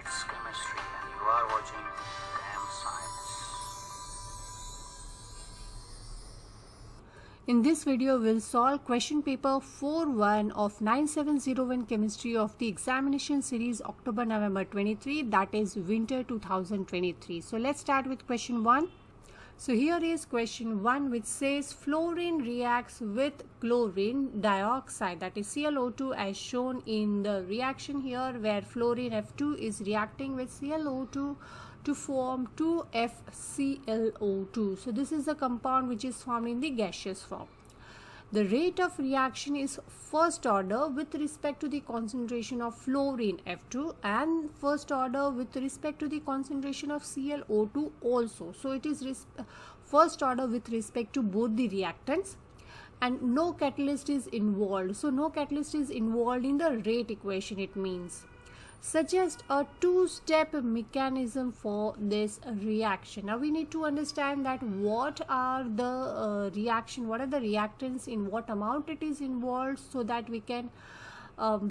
It's chemistry and you are watching Damn Science. In this video, we'll solve question paper 4-1 of 9701 chemistry of the examination series October-November 23, that is winter 2023. So let's start with question 1. So here is question 1, which says fluorine reacts with chlorine dioxide, that is ClO2, as shown in the reaction here, where fluorine F2 is reacting with ClO2 to form 2FClO2. So this is the compound which is formed in the gaseous form. The rate of reaction is first order with respect to the concentration of fluorine F2 and first order with respect to the concentration of ClO2 also. So it is first order with respect to both the reactants, and no catalyst is involved. So no catalyst is involved in the rate equation. It means suggest a two-step mechanism for this reaction. Now we need to understand that what are the reactants, in what amount it is involved, so that we can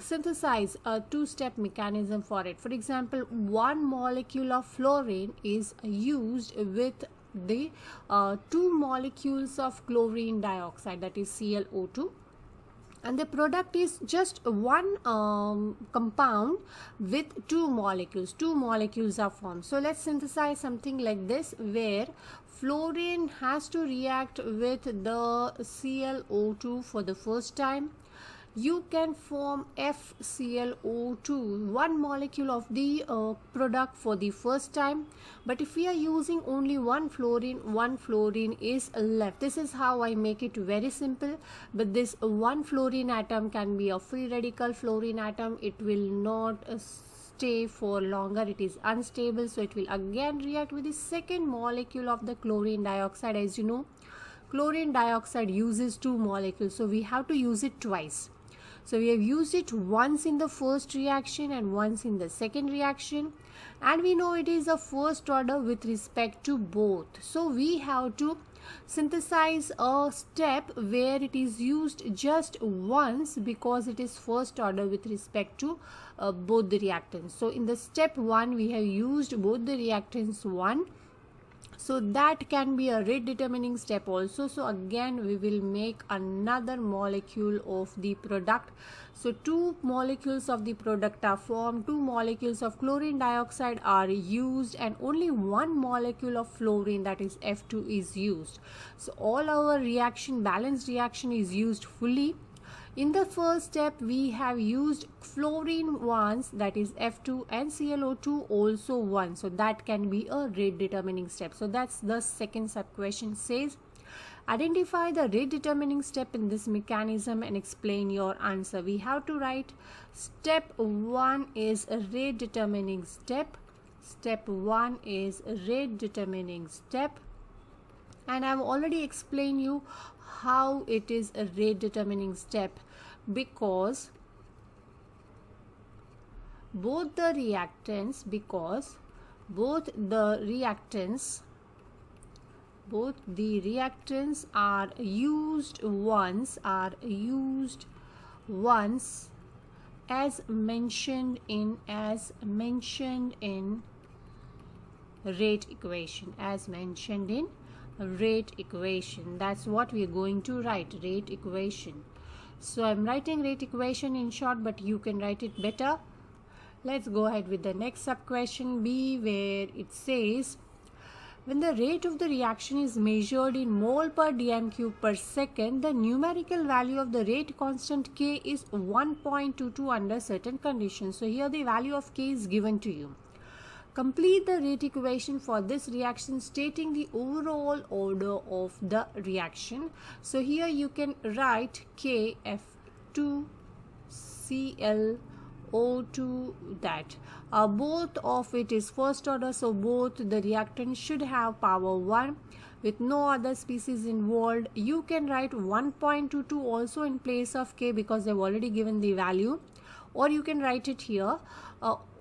synthesize a two-step mechanism for it. For example, one molecule of fluorine is used with the two molecules of chlorine dioxide, that is ClO2, and the product is just one compound with two molecules. Two molecules are formed. So let's synthesize something like this, where fluorine has to react with the ClO2 for the first time. You can form FClO2, one molecule of the product for the first time. But if we are using only one fluorine is left. This is how I make it very simple. But this one fluorine atom can be a free radical fluorine atom. It will not stay for longer. It is unstable. So it will again react with the second molecule of the chlorine dioxide. As you know, chlorine dioxide uses two molecules. So we have to use it twice. So we have used it once in the first reaction and once in the second reaction, and we know it is a first order with respect to both. So we have to synthesize a step where it is used just once, because it is first order with respect to both the reactants. So in the step 1 we have used both the reactants 1. So that can be a rate determining step also. So again we will make another molecule of the product. So two molecules of the product are formed, two molecules of chlorine dioxide are used, and only one molecule of fluorine, that is F2, is used. So all our balanced reaction is used fully. In the first step, we have used fluorine once, that is F2, and ClO2 also once. So that can be a rate determining step. So that's the second sub question. Says, identify the rate determining step in this mechanism and explain your answer. We have to write step 1 is a rate determining step. Step 1 is a rate determining step. And I've already explained you how it is a rate determining step, because both the reactants are used once as mentioned in rate equation, That's what we are going to write, rate equation. So I'm writing rate equation in short, but you can write it better. Let's go ahead with the next sub question B, where it says, when the rate of the reaction is measured in mole per dm cube per second, the numerical value of the rate constant K is 1.22 under certain conditions. So here the value of K is given to you. Complete the rate equation for this reaction, stating the overall order of the reaction. So here you can write KF2ClO2, that both of it is first order, so both the reactants should have power 1 with no other species involved. You can write 1.22 also in place of K, because they've already given the value, or you can write it here.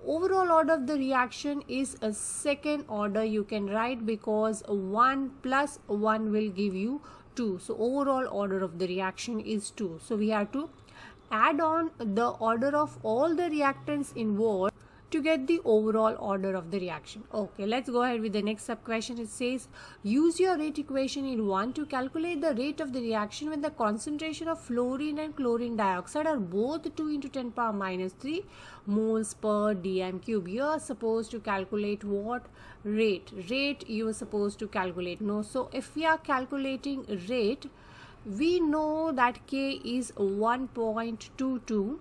Overall order of the reaction is a second order, you can write, because 1 plus 1 will give you 2. So overall order of the reaction is 2. So we have to add on the order of all the reactants involved to get the overall order of the reaction. Okay, let's go ahead with the next sub question. It says, use your rate equation in 1 to calculate the rate of the reaction when the concentration of fluorine and chlorine dioxide are both 2 into 10 power minus 3 moles per dm cube. You are supposed to calculate what? Rate you are supposed to calculate. No, so if we are calculating rate, we know that K is 1.22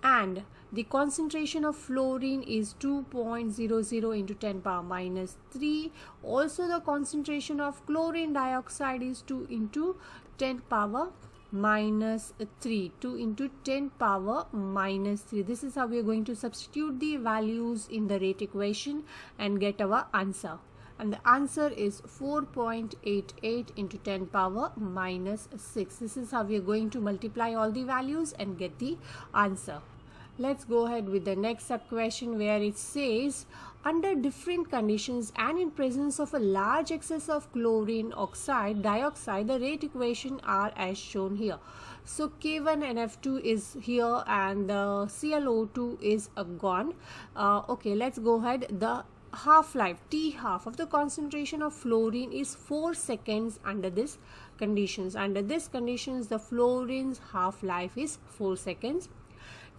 and the concentration of fluorine is 2.00 into 10 power minus 3. Also the concentration of chlorine dioxide is 2 into 10 power minus 3. 2 into 10 power minus 3. This is how we are going to substitute the values in the rate equation and get our answer. And the answer is 4.88 into 10 power minus 6. This is how we are going to multiply all the values and get the answer. Let's go ahead with the next sub question, where it says, under different conditions and in presence of a large excess of chlorine dioxide, the rate equation are as shown here. So K1 and F2 is here and the ClO2 is gone. Okay, let's go ahead. The half-life, T half of the concentration of fluorine is 4 seconds under this conditions. Under these conditions, the fluorine's half-life is 4 seconds.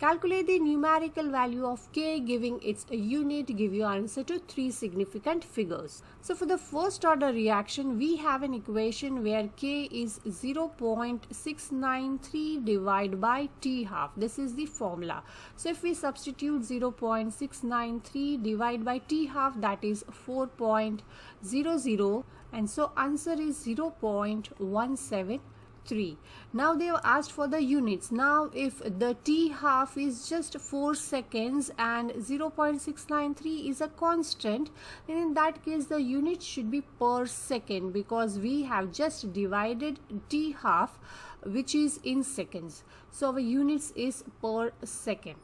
Calculate the numerical value of K giving its unit. Give your answer to 3 significant figures. So for the first order reaction, we have an equation where K is 0.693 divided by T half. This is the formula. So if we substitute 0.693 divided by T half, that is 4.00, and so answer is 0.173. Now they have asked for the units. Now if the T half is just 4 seconds and 0.693 is a constant, then in that case the unit should be per second, because we have just divided T half, which is in seconds. So our units is per second.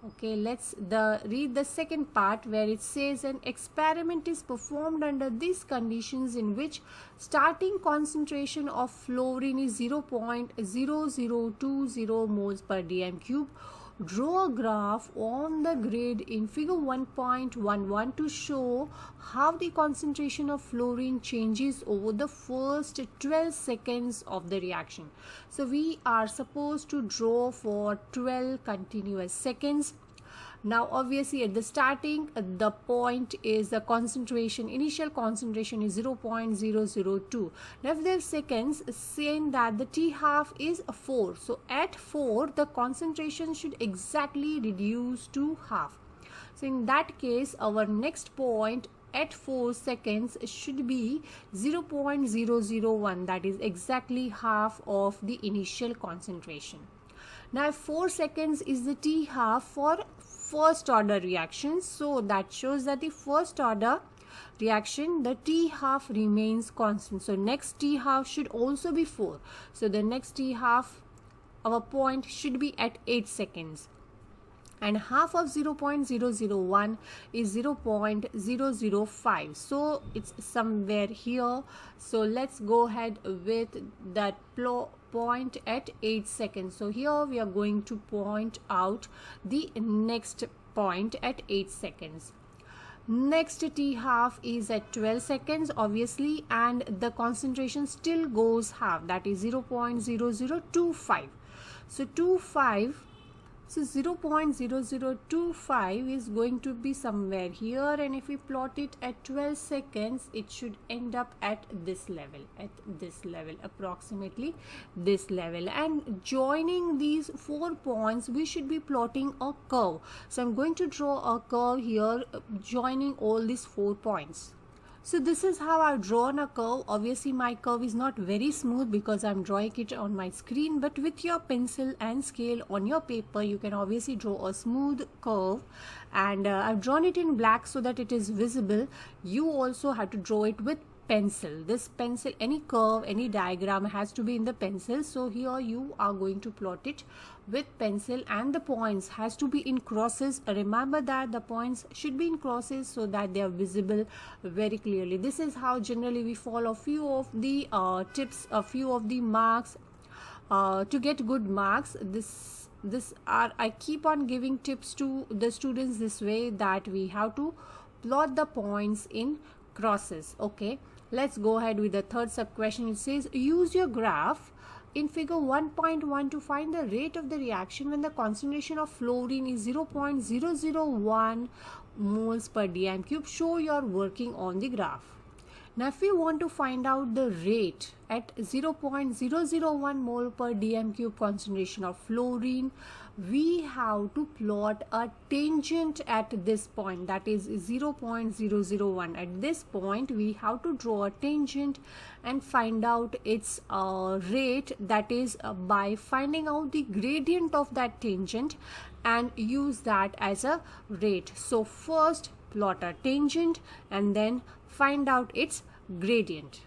Okay, let's read the second part, where it says an experiment is performed under these conditions in which starting concentration of fluorine is 0.0020 moles per dm cube. Draw a graph on the grid in figure 1.11 to show how the concentration of fluorine changes over the first 12 seconds of the reaction. So we are supposed to draw for 12 continuous seconds. Now obviously at the starting, the point is the concentration, initial concentration is 0.002. Now if there are seconds, saying that the T half is 4. So at 4, the concentration should exactly reduce to half. So in that case, our next point at 4 seconds should be 0.001. That is exactly half of the initial concentration. Now 4 seconds is the T half for first order reaction, so that shows that the first order reaction, the T half remains constant. So next T half should also be 4. So the next T half, our point should be at 8 seconds. And half of 0.001 is 0.005. So it's somewhere here. So let's go ahead with that point at 8 seconds. So here we are going to point out the next point at 8 seconds. Next T half is at 12 seconds obviously, and the concentration still goes half, that is 0.0025. So 0.0025 is going to be somewhere here, and if we plot it at 12 seconds, it should end up at this level, approximately this level. And joining these 4 points, we should be plotting a curve. So I'm going to draw a curve here, joining all these 4 points. So this is how I've drawn a curve. Obviously my curve is not very smooth because I'm drawing it on my screen, but with your pencil and scale on your paper, you can obviously draw a smooth curve. And I've drawn it in black so that it is visible. You also have to draw it with pencil. This pencil, any curve, any diagram has to be in the pencil. So here you are going to plot it with pencil, and the points has to be in crosses. Remember that the points should be in crosses so that they are visible very clearly. This is how generally we follow a few of the tips, a few of the marks to get good marks. I keep on giving tips to the students this way, that we have to plot the points in crosses. Okay, let's go ahead with the third sub question. It says, use your graph in figure 1.1 to find the rate of the reaction when the concentration of fluorine is 0.001 moles per dm cube. Show your working on the graph. Now if we want to find out the rate at 0.001 mole per dm cube concentration of fluorine, we have to plot a tangent at this point, that is 0.001. At this point we have to draw a tangent and find out its rate, that is by finding out the gradient of that tangent and use that as a rate. So first plot a tangent and then find out its gradient.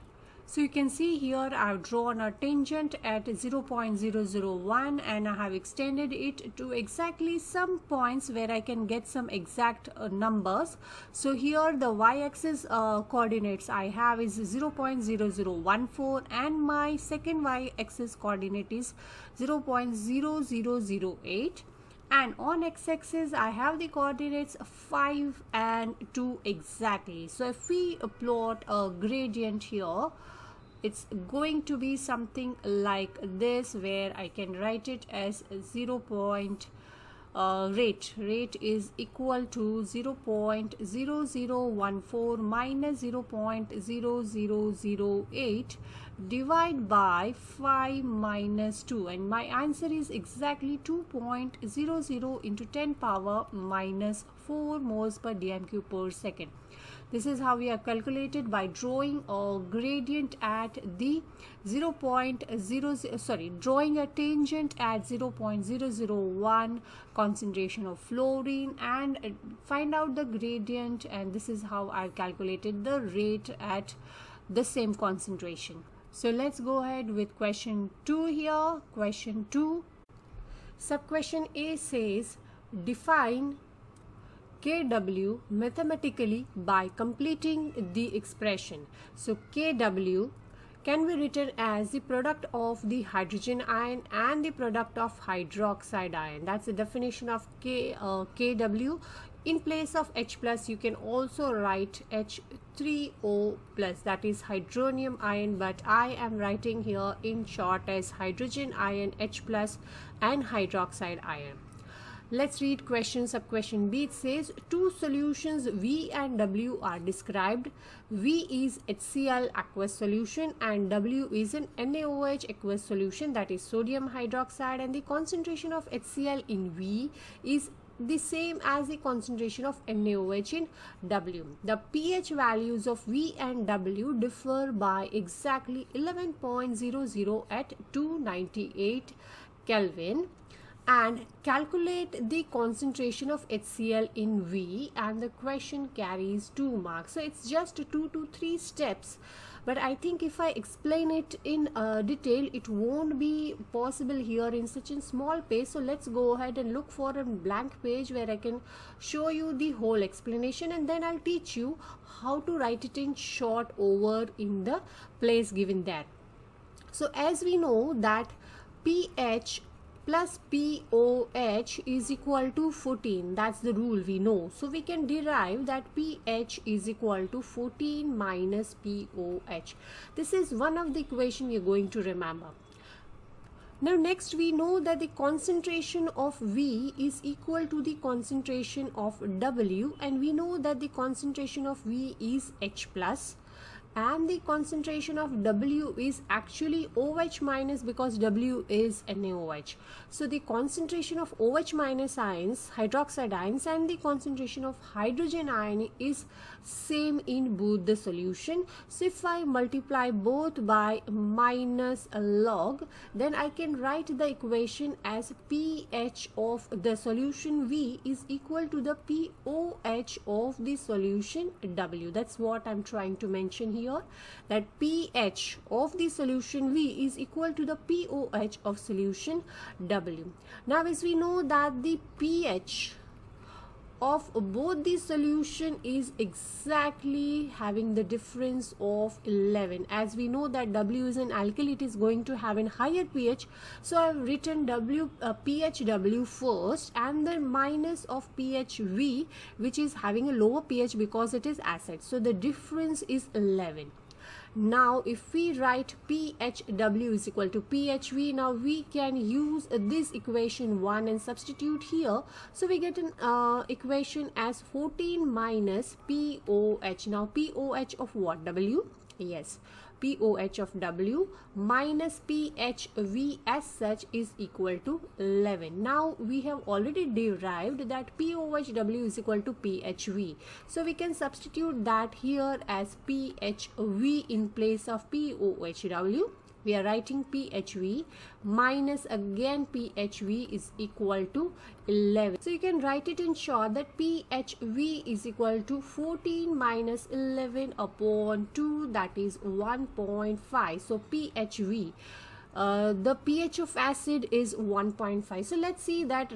So you can see here I have drawn a tangent at 0.001 and I have extended it to exactly some points where I can get some exact numbers. So here the y-axis coordinates I have is 0.0014 and my second y-axis coordinate is 0.0008. And on x-axis I have the coordinates 5 and 2 exactly. So if we plot a gradient here, it's going to be something like this, where I can write it as rate is equal to 0.0014 minus 0.0008 divide by 5 minus 2, and my answer is exactly 2.00 into 10 power minus 4 moles per dm cube per second. This is how we are calculated by drawing a gradient at the drawing a tangent at 0.001 concentration of fluorine and find out the gradient, and this is how I calculated the rate at the same concentration. So let's go ahead with question 2 here. Question 2, sub question A says, define Kw mathematically by completing the expression. So Kw can be written as the product of the hydrogen ion and the product of hydroxide ion. That's the definition of Kw. In place of H plus, you can also write H3O plus, that is hydronium ion, but I am writing here in short as hydrogen ion, H plus and hydroxide ion. Let's read question. Sub question B. It says, two solutions V and W are described. V is HCl aqueous solution and W is an NaOH aqueous solution, that is sodium hydroxide, and the concentration of HCl in V is the same as the concentration of NaOH in W. The pH values of V and W differ by exactly 11.00 at 298 Kelvin. And calculate the concentration of HCl in V, and the question carries 2 marks. So it's just 2 to 3 steps, but I think if I explain it in detail, it won't be possible here in such a small page. So let's go ahead and look for a blank page where I can show you the whole explanation, and then I'll teach you how to write it in short over in the place given there. So as we know that pH plus POH is equal to 14. That's the rule we know. So we can derive that pH is equal to 14 minus POH. This is one of the equation we are going to remember. Now next we know that the concentration of V is equal to the concentration of W, and we know that the concentration of V is H plus and the concentration of W is actually OH minus, because W is NaOH. So the concentration of OH minus ions, hydroxide ions, and the concentration of hydrogen ion is same in both the solution. So if I multiply both by minus a log, then I can write the equation as pH of the solution V is equal to the POH of the solution W. That's what I'm trying to mention here, that pH of the solution V is equal to the POH of solution W. Now as we know that the pH of both the solution is exactly having the difference of 11. As we know that W is an alkali, it is going to have a higher pH, so I have written pH W first and then minus of pH V, which is having a lower pH because it is acid. So the difference is 11. Now if we write pH W is equal to pH V, now we can use this equation 1 and substitute here. So we get an equation as 14 minus POH. Now POH of what? W? Yes, POH of W minus PHV as such is equal to 11. Now we have already derived that POHW is equal to PHV. So we can substitute that here as PHV in place of POHW. We are writing PHV minus again PHV is equal to 11. So you can write it in short that PHV is equal to 14 minus 11 upon 2, that is 1.5. So PHV, the pH of acid is 1.5. So let's see that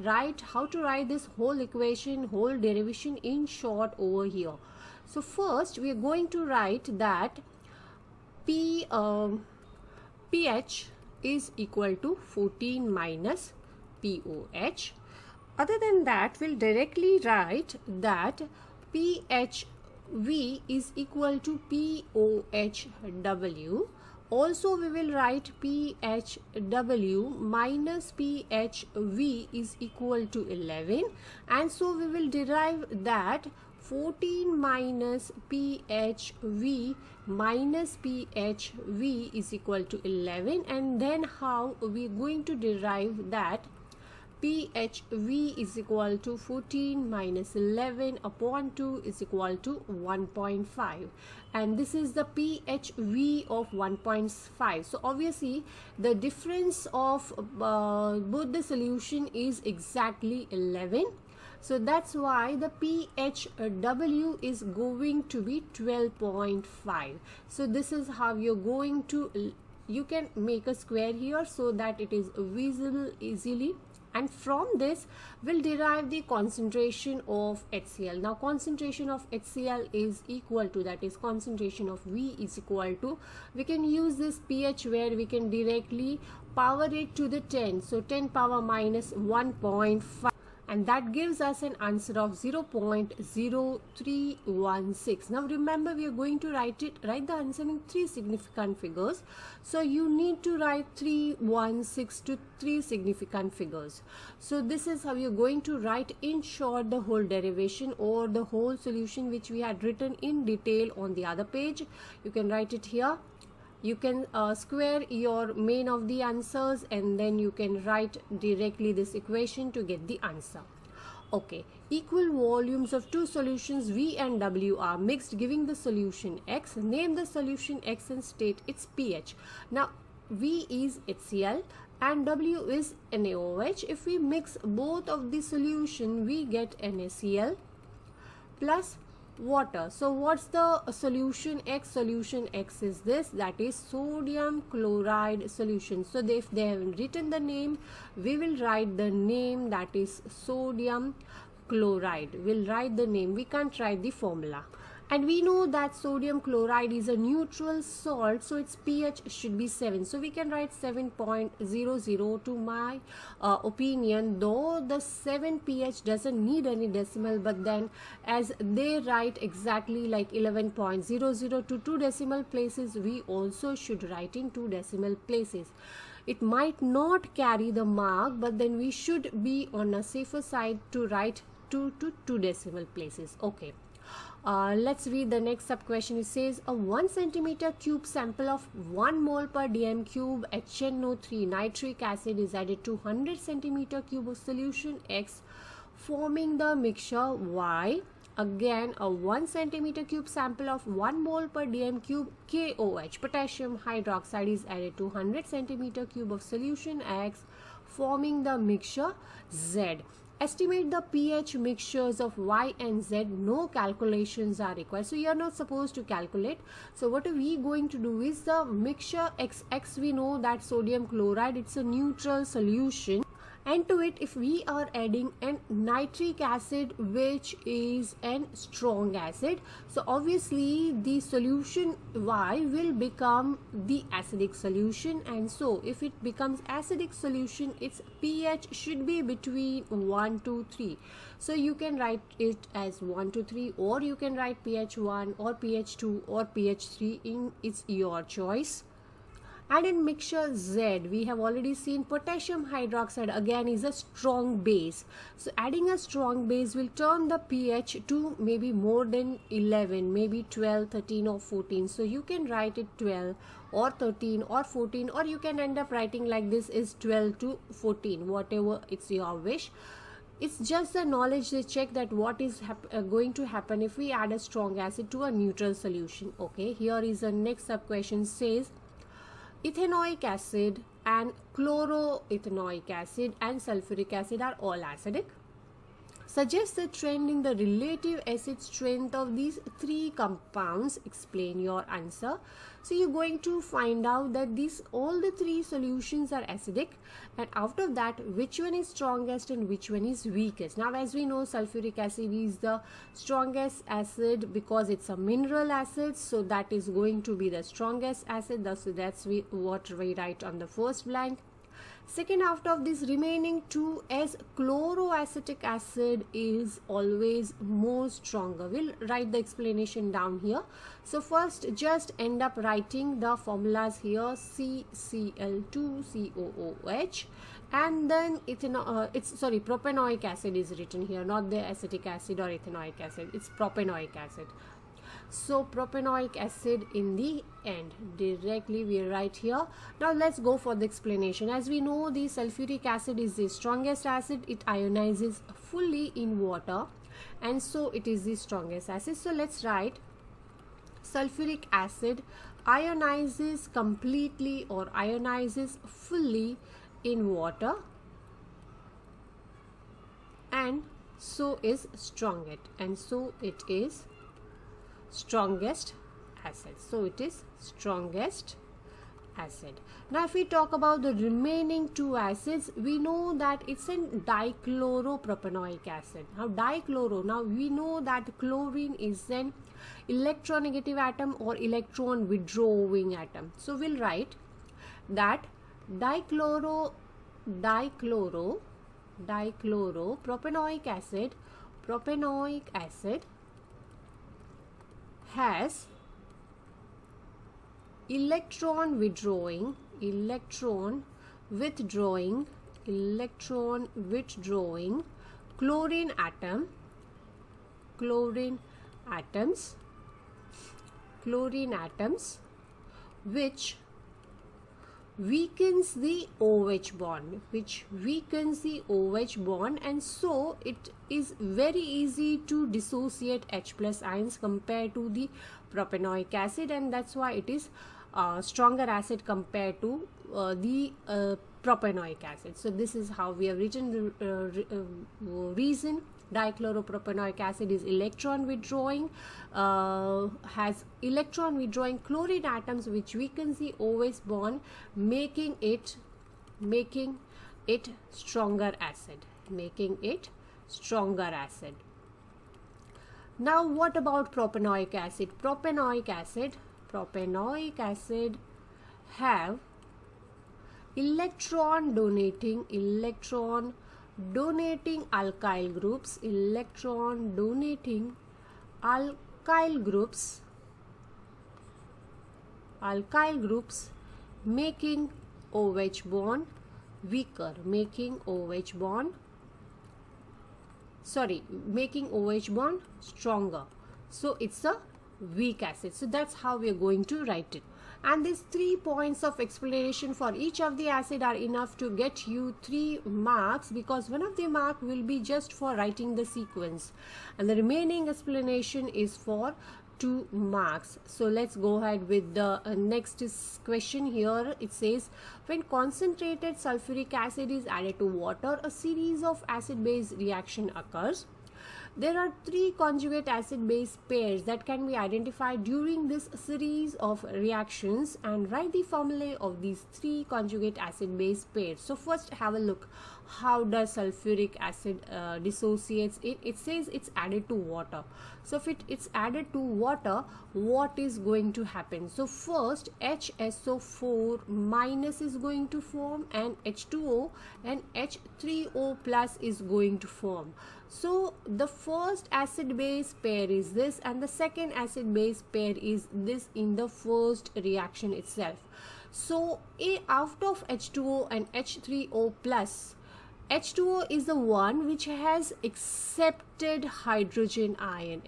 how to write this whole equation, whole derivation in short over here. So first we are going to write that pH is equal to 14 minus POH. Other than that, we'll directly write that PHV is equal to POHW. Also, we will write PHW minus PHV is equal to 11. And so we will derive that 14 minus PHV minus PHV is equal to 11. And then how we are going to derive that PHV is equal to 14 minus 11 upon 2 is equal to 1.5. And this is the PHV of 1.5. So obviously the difference of both the solution is exactly 11. So that's why the PHW is going to be 12.5. So this is how you're going to, you can make a square here so that it is visible easily. And from this we'll derive the concentration of HCl. Now concentration of HCl is equal to, that is concentration of V is equal to, we can use this pH where we can directly power it to the 10. So 10 power minus 1.5. And that gives us an answer of 0.0316. Now remember, we are going to write the answer in 3 significant figures. So you need to write 316 to 3 significant figures. So this is how you're going to write in short the whole derivation or the whole solution which we had written in detail on the other page. You can write it here. You can square your main of the answers and then you can write directly this equation to get the answer. Okay, equal volumes of two solutions V and W are mixed, giving the solution X. Name the solution X and state its pH. Now V is HCl and W is NaOH. If we mix both of the solution, we get NaCl plus water. So what's the solution X? Solution X is this, that is sodium chloride solution. So if they have written the name, we will write the name, that is sodium chloride. We'll write the name, we can't write the formula. And we know that sodium chloride is a neutral salt, so its pH should be 7. So we can write 7.00. To my opinion, though the 7 pH doesn't need any decimal, but then as they write exactly like 11.00 to 2 decimal places, we also should write in 2 decimal places. It might not carry the mark, but then we should be on a safer side to write 2 to 2 decimal places. Okay. Let's read the next sub question. It says a 1 centimeter cube sample of 1 mole per dm cube HNO3 nitric acid is added to 100 centimeter cube of solution X, forming the mixture Y. Again, a 1 centimeter cube sample of 1 mole per dm cube KOH potassium hydroxide is added to 100 centimeter cube of solution X, forming the mixture Z. Estimate the pH mixtures of Y and Z. No calculations are required. So you are not supposed to calculate. So what are we going to do is the mixture X we know that sodium chloride, it's a neutral solution. And to it, if we are adding an nitric acid, which is an strong acid, so obviously the solution Y will become the acidic solution. And so if it becomes acidic solution, its pH should be between 1 to 3. So you can write it as 1 to 3, or you can write pH 1 or pH 2 or pH 3, it's your choice. And in mixture Z, we have already seen potassium hydroxide again is a strong base. So adding a strong base will turn the pH to maybe more than 11, maybe 12, 13 or 14. So you can write it 12 or 13 or 14, or you can end up writing like this is 12 to 14, whatever it's your wish. It's just the knowledge to check that what is going to happen if we add a strong acid to a neutral solution. Okay, here is the next sub question. Says ethanoic acid and chloroethanoic acid and sulfuric acid are all acidic. Suggest the trend in the relative acid strength of these three compounds. Explain your answer. So you're going to find out that all the three solutions are acidic, and out of that, which one is strongest and which one is weakest. Now, as we know, sulfuric acid is the strongest acid because it's a mineral acid, so that is going to be the strongest acid. Thus, that's what we write on the first blank. Second, out of these remaining two, as chloroacetic acid is always more stronger. We'll write the explanation down here. So first, just end up writing the formulas here: CCl2COOH, and then propanoic acid is written here, not the acetic acid or ethanoic acid. It's propanoic acid. So propanoic acid in the end, directly we write here. Now let's go for the explanation. As we know, the sulfuric acid is the strongest acid. It ionizes fully in water, and so it is the strongest acid. So let's write sulfuric acid ionizes completely or ionizes fully in water, and so is strongest, and so it is strongest acid. So it is strongest acid. Now if we talk about the remaining two acids, we know that it's a dichloropropanoic acid. Now we know that chlorine is an electronegative atom or electron withdrawing atom. So we'll write that dichloropropanoic acid has electron withdrawing chlorine atoms which weakens the OH bond, and so it is very easy to dissociate H plus ions compared to the propanoic acid, and that's why it is stronger acid compared to the propanoic acid. So this is how we have written the reason. Dichloropropanoic acid is electron withdrawing, has electron withdrawing chlorine atoms which weakens the OH bond, making it stronger acid. Now what about propanoic acid? Propanoic acid have electron donating alkyl groups, making OH bond weaker, making OH bond stronger. So it's a weak acid. So that's how we are going to write it. And these 3 points of explanation for each of the acid are enough to get you 3 marks, because one of the mark will be just for writing the sequence and the remaining explanation is for 2 marks. So let's go ahead with the next question. Here it says, when concentrated sulfuric acid is added to water, a series of acid-base reaction occurs. There are 3 conjugate acid base pairs that can be identified during this series of reactions, and write the formulae of these 3 conjugate acid base pairs. So first have a look, how does sulfuric acid dissociates it. It says it's added to water. So if it's added to water, what is going to happen? So first HSO4 minus is going to form, and H2O and H3O plus is going to form. So the first acid base pair is this, and the second acid base pair is this in the first reaction itself. So out of H2O and H3O plus, H2O is the one which has accepted hydrogen ion,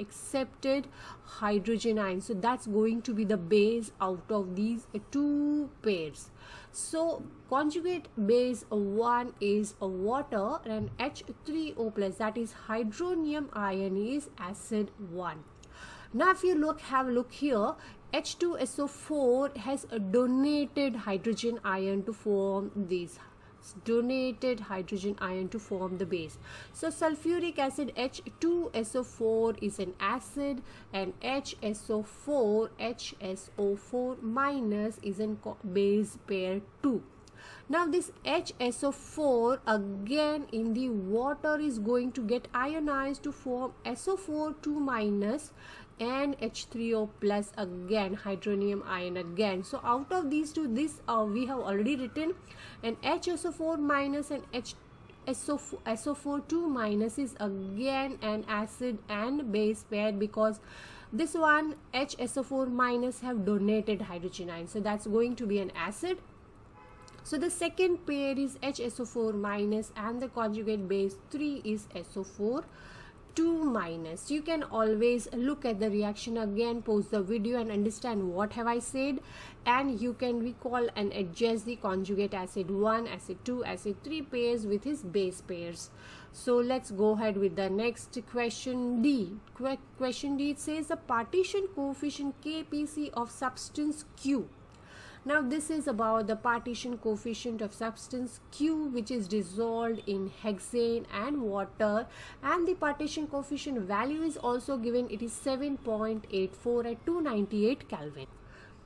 so that's going to be the base out of these 2 pairs. So conjugate base 1 is water, and H3O plus, that is hydronium ion, is acid 1. Now if you have a look here, H2SO4 has donated hydrogen ion to form these, the base. So sulfuric acid H2SO4 is an acid, and HSO4 minus is a base pair 2. Now this HSO4 again in the water is going to get ionized to form SO4 2 minus and H3O plus, again hydronium ion again. So out of these two, this we have already written, and HSO4 minus and SO4 2 minus is again an acid and base pair, because this one HSO4 minus have donated hydrogen ion, so that's going to be an acid. So the second pair is HSO4 minus, and the conjugate base 3 is SO4 2 minus. You can always look at the reaction again, pause the video and understand what have I said, and you can recall and adjust the conjugate acid 1, acid 2, acid 3 pairs with his base pairs. So let's go ahead with the next question D. Question D, it says the partition coefficient KPC of substance Q. Now this is about the partition coefficient of substance Q, which is dissolved in hexane and water, and the partition coefficient value is also given. It is 7.84 at 298 Kelvin.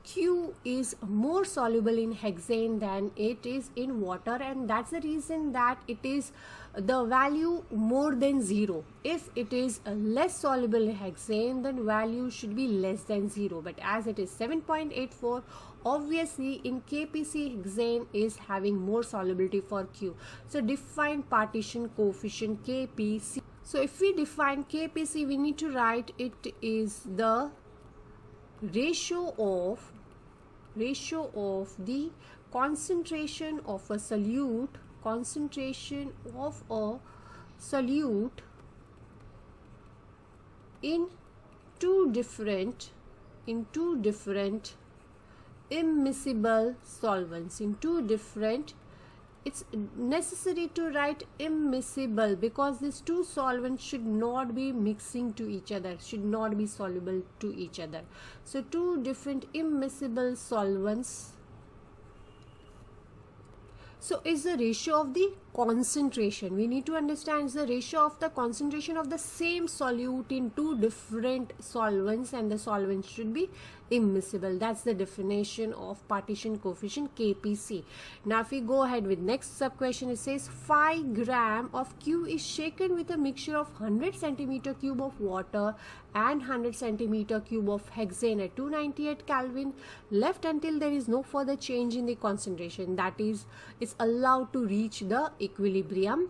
Q is more soluble in hexane than it is in water, and that's the reason that it is the value more than 0. If it is less soluble in hexane, then value should be less than 0, but as it is 7.84, obviously in KPC hexane is having more solubility for Q. So define partition coefficient KPC. So if we define KPC, we need to write it is the ratio of the concentration of a solute in two different immiscible solvents. It's necessary to write immiscible because these two solvents should not be mixing to each other, should not be soluble to each other. So two different immiscible solvents. So is the ratio of the concentration. We need to understand the ratio of the concentration of the same solute in two different solvents, and the solvents should be immiscible. That's the definition of partition coefficient KPC. Now if we go ahead with next sub question, it says 5 gram of Q is shaken with a mixture of 100 centimeter cube of water and 100 centimeter cube of hexane at 298 Kelvin, left until there is no further change in the concentration, that is, it's allowed to reach the equilibrium,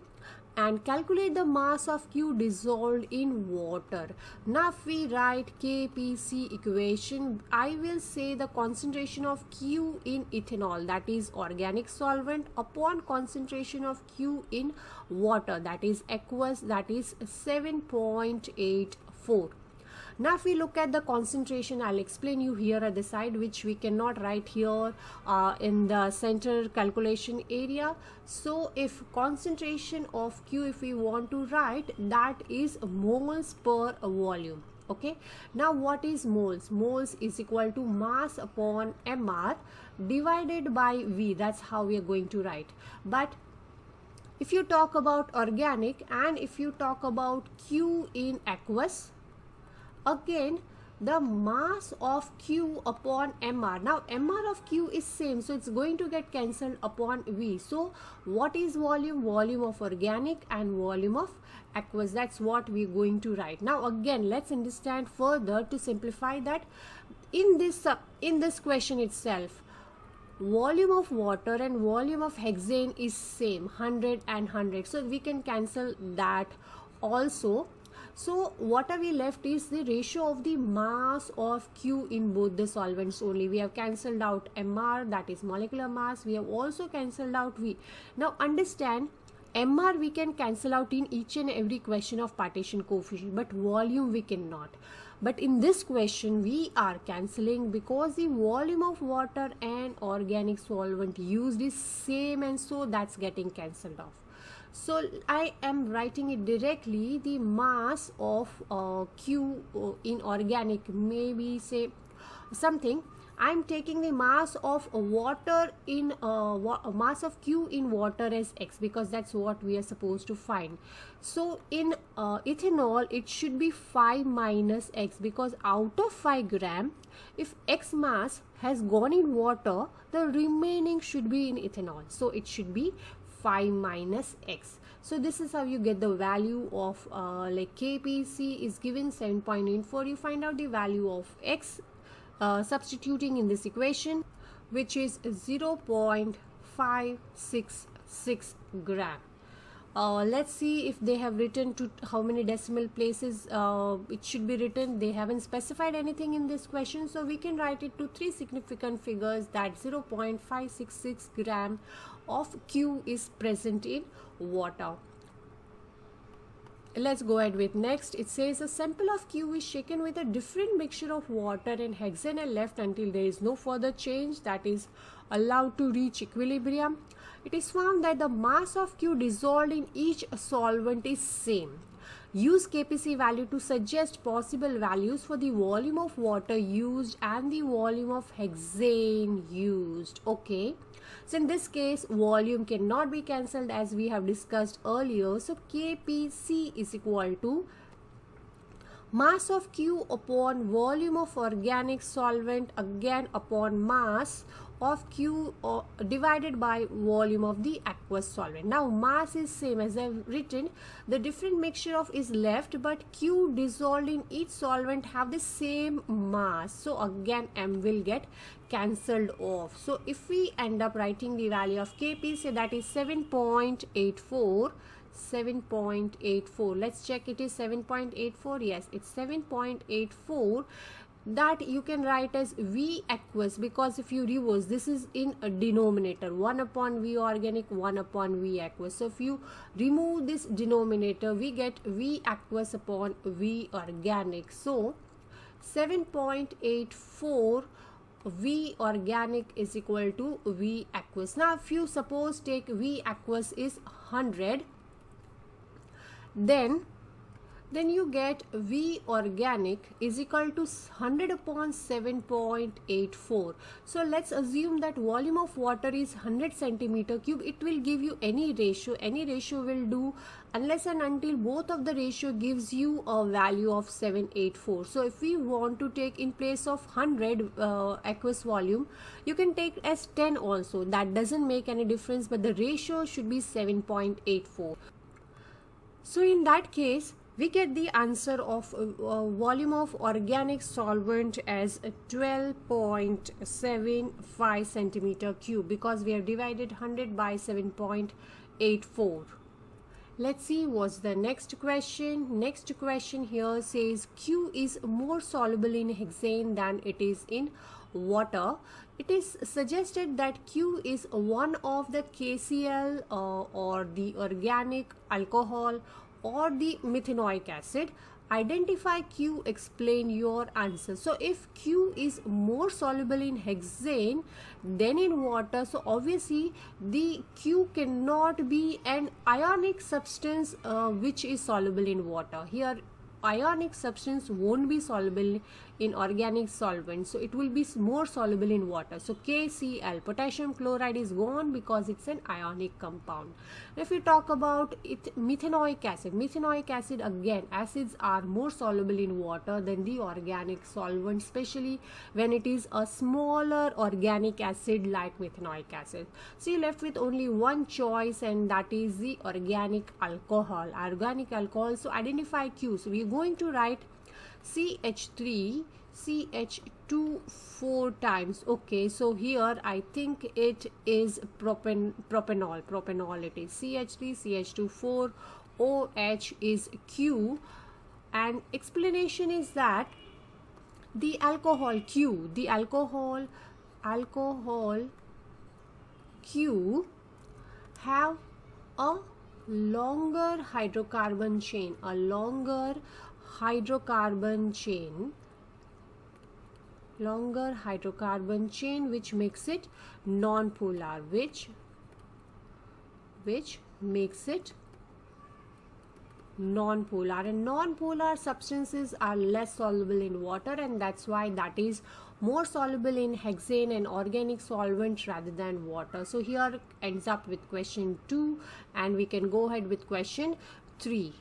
and calculate the mass of Q dissolved in water. Now if we write KPC equation, I will say the concentration of Q in ethanol, that is organic solvent, upon concentration of Q in water, that is aqueous, that is 7.84. Now if we look at the concentration, I'll explain you here at the side, which we cannot write here in the center calculation area. So if concentration of Q, if we want to write, that is moles per volume. Okay, now what is moles? Moles is equal to mass upon mR divided by V. That's how we are going to write. But If you talk about organic and if you talk about Q in aqueous, again the mass of Q upon Mr. Now Mr of Q is same, so it's going to get cancelled upon V. So what is volume? Volume of organic and volume of aqueous. That's what we're going to write. Now again, let's understand further to simplify that. In this question itself, volume of water and volume of hexane is same, 100 and 100. So we can cancel that also. So what are we left is the ratio of the mass of Q in both the solvents only. We have cancelled out Mr, that is molecular mass. We have also cancelled out V. Now understand, Mr we can cancel out in each and every question of partition coefficient, but volume we cannot. But in this question we are cancelling because the volume of water and organic solvent used is same, and so that's getting cancelled off. So I am writing it directly. The mass of Q in organic, maybe say something. I'm taking the mass of water in mass of Q in water as X, because that's what we are supposed to find. So in ethanol it should be 5 minus X, because out of 5 gram, if X mass has gone in water, the remaining should be in ethanol. So it should be 5 minus X. So this is how you get the value of like KPC is given 7.84. You find out the value of X substituting in this equation, which is 0.566 gram. Let's see if they have written to how many decimal places it should be written. They haven't specified anything in this question, so we can write it to 3 significant figures that 0.566 gram of Q is present in water. Let's go ahead with next. It says a sample of Q is shaken with a different mixture of water and hexane and left until there is no further change, that is allowed to reach equilibrium. It is found that the mass of Q dissolved in each solvent is same. Use KPC value to suggest possible values for the volume of water used and the volume of hexane used. Okay. So in this case, volume cannot be cancelled as we have discussed earlier. So KPC is equal to mass of Q upon volume of organic solvent, again upon mass of Q divided by volume of the aqueous solvent. Now mass is same as I've written. The different mixture of is left, but Q dissolved in each solvent have the same mass. So again M will get cancelled off. So if we end up writing the value of Kp, say that is 7.84. 7.84. Let's check, it is 7.84. Yes, it's 7.84. That you can write as V aqueous, because if you reverse, this is in a denominator, 1 upon V organic, 1 upon V aqueous. So if you remove this denominator, we get V aqueous upon V organic. So 7.84 V organic is equal to V aqueous. Now if you suppose take V aqueous is 100, then you get V organic is equal to 100 upon 7.84. So let's assume that volume of water is 100 centimeter cube. It will give you any ratio. Any ratio will do unless and until both of the ratio gives you a value of 784. So if we want to take in place of 100 aqueous volume, you can take as 10 also. That doesn't make any difference, but the ratio should be 7.84. So in that case, we get the answer of volume of organic solvent as 12.75 centimeter cube, because we have divided 100 by 7.84. Let's see what's the next question. Next question here says Q is more soluble in hexane than it is in water. It is suggested that Q is one of the KCl or the organic alcohol or the methanoic acid. Identify Q, explain your answer. So if Q is more soluble in hexane than in water, so obviously the Q cannot be an ionic substance which is soluble in water. Here ionic substance won't be soluble in organic solvent, so it will be more soluble in water. So KCl, potassium chloride, is gone because it's an ionic compound. If we talk about it, methanoic acid, again, acids are more soluble in water than the organic solvent, especially when it is a smaller organic acid like methanoic acid. So you're left with only one choice, and that is the organic alcohol. So identify Q. So we're going to write CH3 CH2 4 times. Okay, so here I think it is propanol. It is CH3 CH2 4, OH is Q, and explanation is that the alcohol Q have a longer hydrocarbon chain, which makes it non-polar, which makes it non-polar, and non-polar substances are less soluble in water, and that's why that is more soluble in hexane and organic solvent rather than water. So here ends up with question 2, and we can go ahead with question 3.